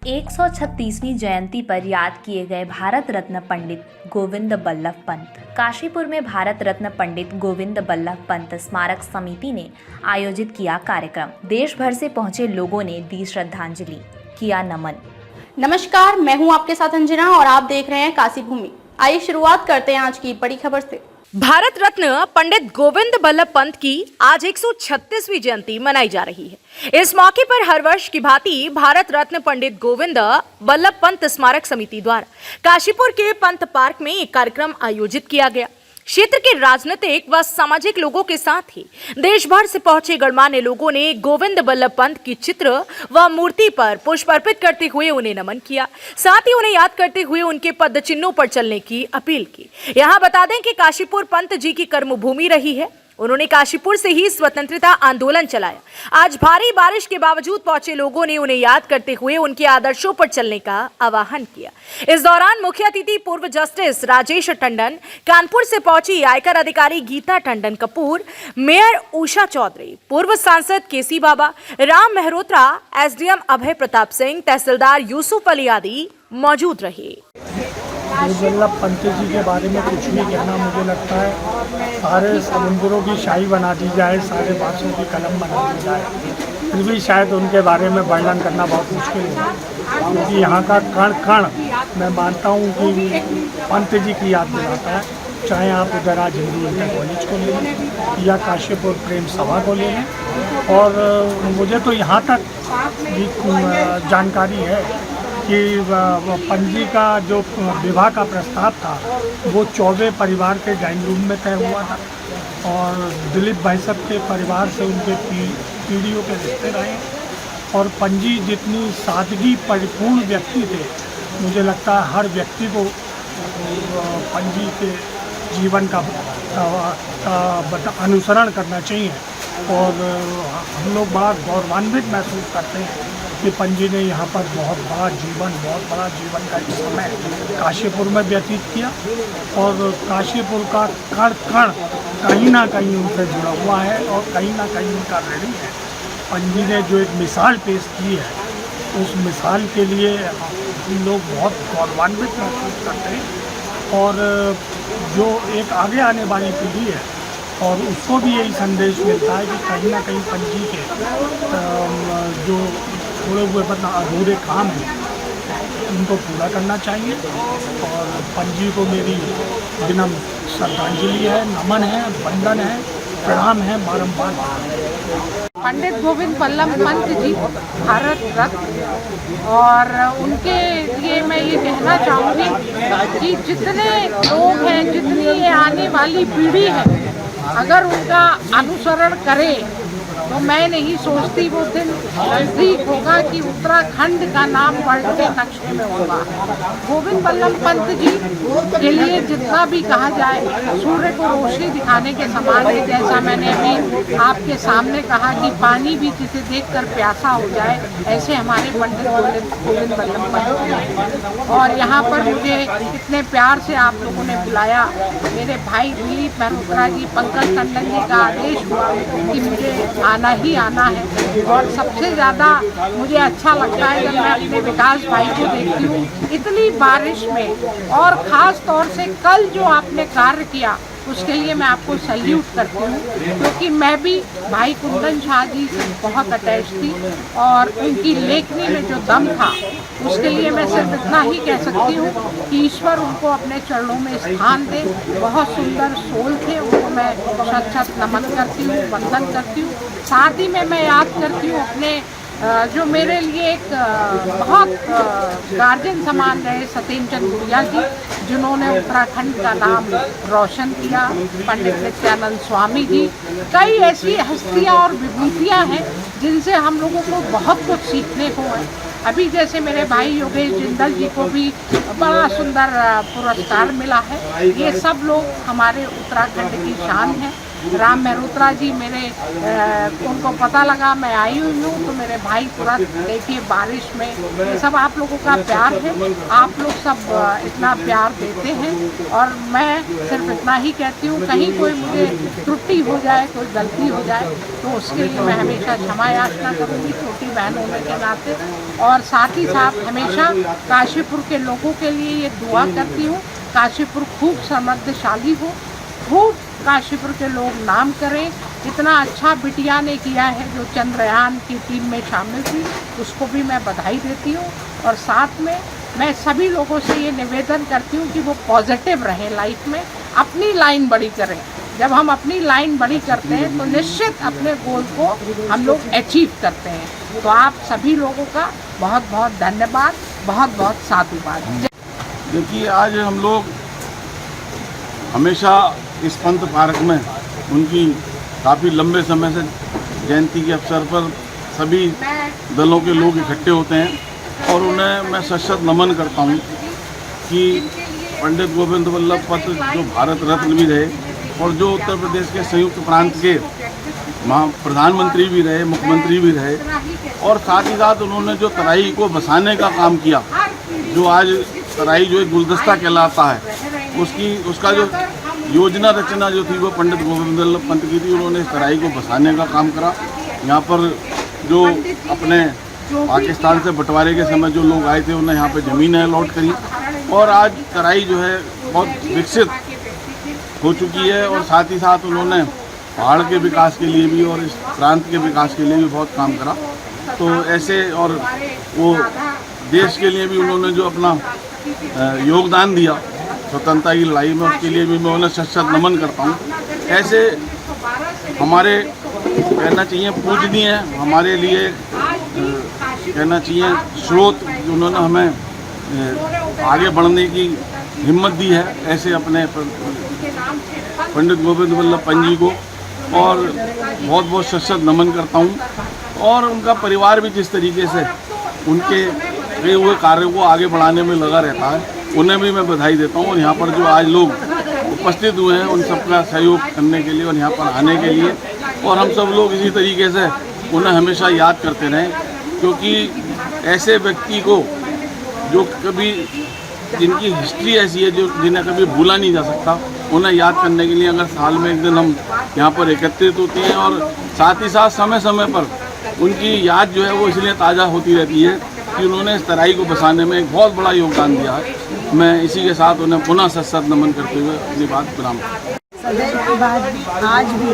136वीं जयंती पर याद किए गए भारत रत्न पंडित गोविंद बल्लभ पंत। काशीपुर में भारत रत्न पंडित गोविंद बल्लभ पंत स्मारक समिति ने आयोजित किया कार्यक्रम। देश भर से पहुंचे लोगों ने दी श्रद्धांजलि, किया नमन। नमस्कार, मैं हूं आपके साथ अंजना और आप देख रहे हैं काशी भूमि। आइए शुरुआत करते हैं आज की बड़ी खबर से। भारत रत्न पंडित गोविंद बल्लभ पंत की आज 136वीं जयंती मनाई जा रही है। इस मौके पर हर वर्ष की भांति भारत रत्न पंडित गोविंद बल्लभ पंत स्मारक समिति द्वारा काशीपुर के पंत पार्क में एक कार्यक्रम आयोजित किया गया। क्षेत्र के राजनीतिक व सामाजिक लोगों के साथ ही देश भर से पहुंचे गणमान्य लोगों ने गोविंद बल्लभ पंत की चित्र व मूर्ति पर पुष्प अर्पित करते हुए उन्हें नमन किया। साथ ही उन्हें याद करते हुए उनके पद चिन्हों पर चलने की अपील की। यहाँ बता दें कि काशीपुर पंत जी की कर्मभूमि रही है। उन्होंने काशीपुर से ही स्वतंत्रता आंदोलन चलाया। आज भारी बारिश के बावजूद पहुंचे लोगों ने उन्हें याद करते हुए उनके आदर्शों पर चलने का आह्वान किया। इस दौरान मुख्य अतिथि पूर्व जस्टिस राजेश टंडन, कानपुर से पहुंची आयकर अधिकारी गीता टंडन कपूर, मेयर उषा चौधरी, पूर्व सांसद केसी बाबा, राम मेहरोत्रा, एसडीएम अभय प्रताप सिंह, तहसीलदार यूसुफ अली आदि मौजूद रहे। बल्लभ पंत जी के बारे में कुछ भी कहना, मुझे लगता है सारे समुद्रों की शाही बना दी जाए, सारे बादशाहों की कलम बना दी जाए, फिर भी शायद उनके बारे में वर्णन करना बहुत मुश्किल है। क्योंकि यहाँ का कण कण मैं मानता हूँ कि पंत जी की याद दिलाता है। चाहे आप उधर आज हिंदू इंटर कॉलेज को ले लें या काशीपुर प्रेम सभा को ले लें। और मुझे तो यहाँ तक भी जानकारी है कि पंजी का जो विवाह का प्रस्ताव था वो चौबे परिवार के ड्राइंग रूम में तय हुआ था और दिलीप भाई साहब के परिवार से उनके पीढ़ियों के रिश्ते रहे। और पंजी जितनी सादगी परिपूर्ण व्यक्ति थे, मुझे लगता है हर व्यक्ति को पंजी के जीवन का अनुसरण करना चाहिए। और हम लोग बड़ा गौरवान्वित महसूस करते हैं कि पंजी ने यहाँ पर बहुत बड़ा जीवन का एक समय काशीपुर में व्यतीत किया और काशीपुर का कण कण कहीं ना कहीं उनसे जुड़ा हुआ है और कहीं ना कहीं उनका ऋणी है। पंजी ने जो एक मिसाल पेश की है, उस मिसाल के लिए हम लोग बहुत गौरवान्वित महसूस करते हैं। और जो एक आगे आने वाली पीढ़ी है और उसको भी यही संदेश मिलता है कि कहीं ना कहीं पंजी के जो छोड़े हुए अधूरे काम हैं उनको पूरा करना चाहिए। और पंजी को मेरी विनम्र श्रद्धांजलि है, नमन है, वंदन है, प्रणाम है बारंबार। पंडित गोविंद बल्लभ पंत जी भारत रत्न, और उनके लिए मैं ये कहना चाहूँगी कि जितने लोग हैं, जितनी ये आने वाली पीढ़ी है, अगर उनका अनुसरण करें तो मैं नहीं सोचती वो दिन नज़दीक होगा कि उत्तराखंड का नाम वर्ल्ड के नक्शे में होगा। गोविंद बल्लभ पंत जी के लिए जितना भी कहा जाए, सूर्य को रोशनी दिखाने के समान है। जैसा मैंने अभी आपके सामने कहा कि पानी भी जिसे देखकर प्यासा हो जाए, ऐसे हमारे पंडित गोविंद बल्लभ पंत जी। और यहाँ पर मुझे इतने प्यार से आप लोगों ने बुलाया। मेरे भाई दिलीप मेहरोत्रा जी, पंकज टंडन जी का आदेश हुआ कि मुझे आना ही आना है। और सबसे ज़्यादा मुझे अच्छा लगता है जब मैं अपने विकास भाई को देखती हूँ इतनी बारिश में। और ख़ास तौर से कल जो आपने कार्य किया उसके लिए मैं आपको सैल्यूट करती हूँ, क्योंकि मैं भी भाई कुंदन शाह जी से बहुत अटैच थी और उनकी लेखनी में जो दम था उसके लिए मैं सिर्फ इतना ही कह सकती हूँ कि ईश्वर उनको अपने चरणों में स्थान दे। बहुत सुंदर सोल थे, उनको मैं शत नमन करती हूँ, वंदन करती हूँ। साथ ही में मैं याद करती हूँ अपने जो मेरे लिए एक बहुत गार्जियन समान रहे सत्येंद्र चंद गुड़िया जी, जिन्होंने उत्तराखंड का नाम रोशन किया, पंडित नित्यानंद स्वामी जी। कई ऐसी हस्तियां और विभूतियां हैं जिनसे हम लोगों को बहुत कुछ सीखने को है। अभी जैसे मेरे भाई योगेश जिंदल जी को भी बड़ा सुंदर पुरस्कार मिला है। ये सब लोग हमारे उत्तराखंड की शान है राम मेहरोत्रा जी मेरे उनको पता लगा मैं आई हुई हूँ तो मेरे भाई तुरंत देखिए बारिश में, ये सब आप लोगों का प्यार है, आप लोग सब इतना प्यार देते हैं। और मैं सिर्फ इतना ही कहती हूँ, कहीं कोई मुझे त्रुटि हो जाए, कोई गलती हो जाए तो उसके लिए मैं हमेशा क्षमा याचना करूँगी छोटी बहन होने के नाते। और साथ ही साथ हमेशा काशीपुर के लोगों के लिए ये दुआ करती हूँ, काशीपुर खूब समृद्धशाली हो, खूब काशीपुर के लोग नाम करें। इतना अच्छा बिटिया ने किया है जो चंद्रयान की टीम में शामिल थी, उसको भी मैं बधाई देती हूँ। और साथ में मैं सभी लोगों से ये निवेदन करती हूँ कि वो पॉजिटिव रहें लाइफ में, अपनी लाइन बड़ी करें। जब हम अपनी लाइन बड़ी करते हैं तो निश्चित अपने गोल को हम लोग अचीव करते हैं। तो आप सभी लोगों का बहुत बहुत धन्यवाद, बहुत बहुत साधुवाद। देखिए, आज हम लोग हमेशा इस पंत पार्क में उनकी काफ़ी लंबे समय से जयंती के अवसर पर सभी दलों के लोग इकट्ठे होते हैं और उन्हें मैं सशक्त नमन करता हूँ कि पंडित गोविंद बल्लभ पंत जो भारत रत्न भी रहे और जो उत्तर प्रदेश के संयुक्त प्रांत के प्रधानमंत्री भी रहे, मुख्यमंत्री भी रहे, और साथ ही साथ उन्होंने जो तराई को बसाने का काम किया, जो आज तराई जो एक गुलदस्ता कहलाता है, उसका जो योजना रचना जो थी वो पंडित गोविंद बल्लभ पंत की थी। उन्होंने इस तराई को बसाने का काम करा। यहाँ पर जो अपने पाकिस्तान से बंटवारे के समय जो लोग आए थे उन्हें यहाँ पे ज़मीनें अलॉट करी और आज तराई जो है बहुत विकसित हो चुकी है। और साथ ही साथ उन्होंने पहाड़ के विकास के लिए भी और इस प्रांत के विकास के लिए भी बहुत काम करा। तो ऐसे और वो देश के लिए भी उन्होंने जो अपना योगदान दिया स्वतंत्रता की लड़ाई में, उसके लिए भी मैं उन्हें सशक्त नमन करता हूँ। ऐसे हमारे कहना चाहिए पूजनीय हमारे लिए कहना चाहिए स्रोत, उन्होंने हमें आगे बढ़ने की हिम्मत दी है, ऐसे अपने पंडित गोविंद बल्लभ पंत जी को और बहुत बहुत सशक्त नमन करता हूँ। और उनका परिवार भी जिस तरीके से उनके किए हुए कार्यों को आगे बढ़ाने में लगा रहता है, उन्हें भी मैं बधाई देता हूँ। और यहाँ पर जो आज लोग उपस्थित हुए हैं उन सबका सहयोग करने के लिए और यहाँ पर आने के लिए, और हम सब लोग इसी तरीके से उन्हें हमेशा याद करते रहें, क्योंकि ऐसे व्यक्ति को जो कभी जिनकी हिस्ट्री ऐसी है जो जिन्हें कभी भूला नहीं जा सकता, उन्हें याद करने के लिए अगर साल में एक दिन हम यहाँ पर एकत्रित होते हैं और साथ ही साथ समय समय पर उनकी याद जो है वो इसलिए ताज़ा होती रहती है कि उन्होंने इस तराई को बसाने में एक बहुत बड़ा योगदान दिया है। मैं इसी के साथ उन्हें पुनः सशक्त नमन करते हुए अपनी बात विराम करता हूं। सदैव के बाद भी आज भी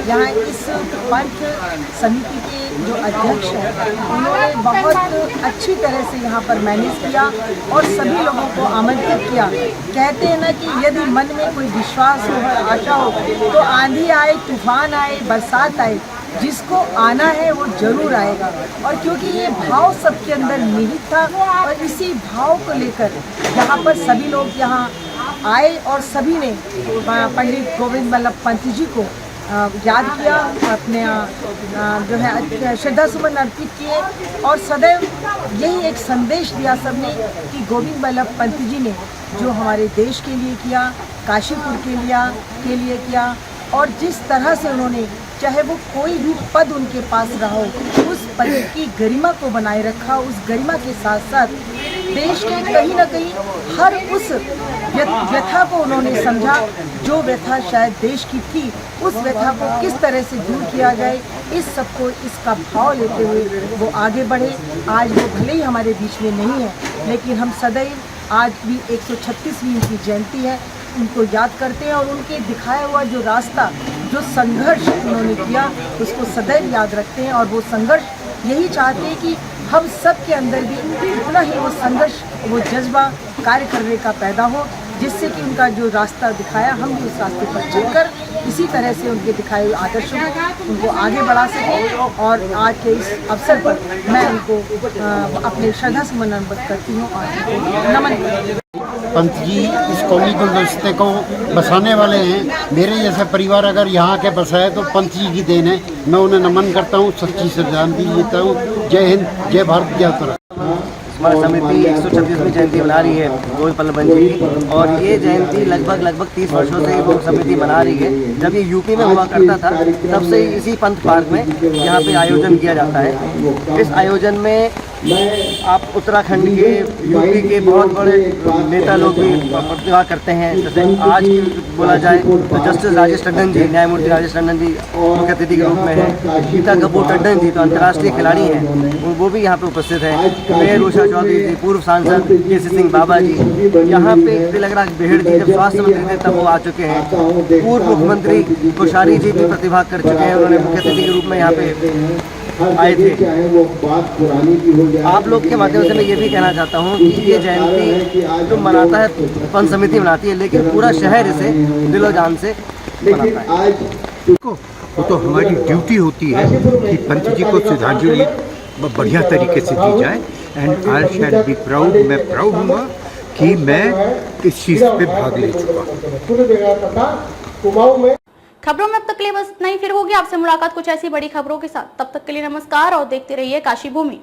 यहाँ इस पंथ समिति के जो अध्यक्ष हैं उन्होंने बहुत अच्छी तरह से यहाँ पर मैनेज किया और सभी लोगों को आमंत्रित किया। कहते हैं ना कि यदि मन में कोई विश्वास हो और आशा हो तो आंधी आए, तूफान आए, बरसात आए, जिसको आना है वो जरूर आएगा। और क्योंकि ये भाव सबके अंदर निहित था और इसी भाव को लेकर यहाँ पर सभी लोग यहाँ आए और सभी ने पंडित गोविंद बल्लभ पंत जी को याद किया, अपने जो है श्रद्धा सुमन अर्पित किए और सदैव यही एक संदेश दिया सबने कि गोविंद बल्लभ पंत जी ने जो हमारे देश के लिए किया, काशीपुर के लिए किया और जिस तरह से उन्होंने चाहे वो कोई भी पद उनके पास रहा हो, उस पद की गरिमा को बनाए रखा। उस गरिमा के साथ साथ देश के कहीं ना कहीं हर उस व्यथा को उन्होंने समझा जो व्यथा शायद देश की थी, उस व्यथा को किस तरह से दूर किया जाए, इस सबको इसका भाव लेते हुए वो आगे बढ़े। आज वो भले ही हमारे बीच में नहीं है, लेकिन हम सदैव आज भी 136वीं उनकी जयंती है, उनको याद करते हैं और उनके दिखाया हुआ जो रास्ता, जो संघर्ष उन्होंने किया, उसको सदैव याद रखते हैं। और वो संघर्ष यही चाहते हैं कि हम सब के अंदर भी उतना ही वो संघर्ष, वो जज्बा कार्य करने का पैदा हो, जिससे कि उनका जो रास्ता दिखाया हम भी उस रास्ते पर चलकर इसी तरह से उनके दिखाए हुए आदर्शों को उनको आगे बढ़ा सकें। और आज के इस अवसर पर मैं उनको अपने श्रद्धा सुमन अर्पित करती हूँ और उनको नमन करती हूँ। पंत जी इस कौमी गुलदस्ते को बसाने वाले हैं। मेरे जैसे परिवार अगर यहाँ के बसाए तो पंत जी की देन है। मैं उन्हें नमन करता हूँ, सच्ची श्रद्धांजलि देता हूँ। जय हिंद, जय भारत, जय उत्तराखंड। हमारी समिति 136वीं जयंती मना रही है गोविंद बल्लभ पंत जी की, और ये जयंती लगभग 30 वर्षों से वो समिति मना रही है। जब ये यूपी में हुआ करता था तब से इसी पंथ पार्क में यहाँ पे आयोजन किया जाता है। इस आयोजन में आप उत्तराखंड के, यूपी के बहुत बड़े नेता लोग भी प्रतिभा करते हैं। जैसे आज बोला जाए तो जस्टिस राजेश टंडन जी, न्यायमूर्ति राजेश टंडन जी मुख्य अतिथि के रूप में है। गीता कपूर टंडन जी तो अंतर्राष्ट्रीय खिलाड़ी हैं, वो भी यहाँ पे उपस्थित हैं। मेयर उषा चौधरी जी, पूर्व सांसद केसी सिंह बाबा जी, यहाँ पे तिलकराज बेहड़ जी जब स्वास्थ्य मंत्री थे तब वो आ चुके हैं। पूर्व मुख्यमंत्री कोश्यारी जी भी प्रतिभा कर चुके हैं, उन्होंने मुख्य अतिथि के रूप में यहाँ पे आए थे। आप लोग के माध्यम से मैं ये भी कहना चाहता हूँ कि ये जयंती तो मनाता है पंच समिति मनाती है, लेकिन पूरा शहर इसे दिलो जान से मनाता है। वो तो हमारी ड्यूटी होती है कि पंत जी को श्रद्धांजलि बढ़िया तरीके से दी जाए। And I shall be proud, मैं प्राउड हूँगा कि मैं इस चीज़ पे भाग ले चुका। खबरों में अब तक के लिए बस इतना ही। फिर होगी आपसे मुलाकात कुछ ऐसी बड़ी खबरों के साथ। तब तक के लिए नमस्कार और देखते रहिए काशी भूमि।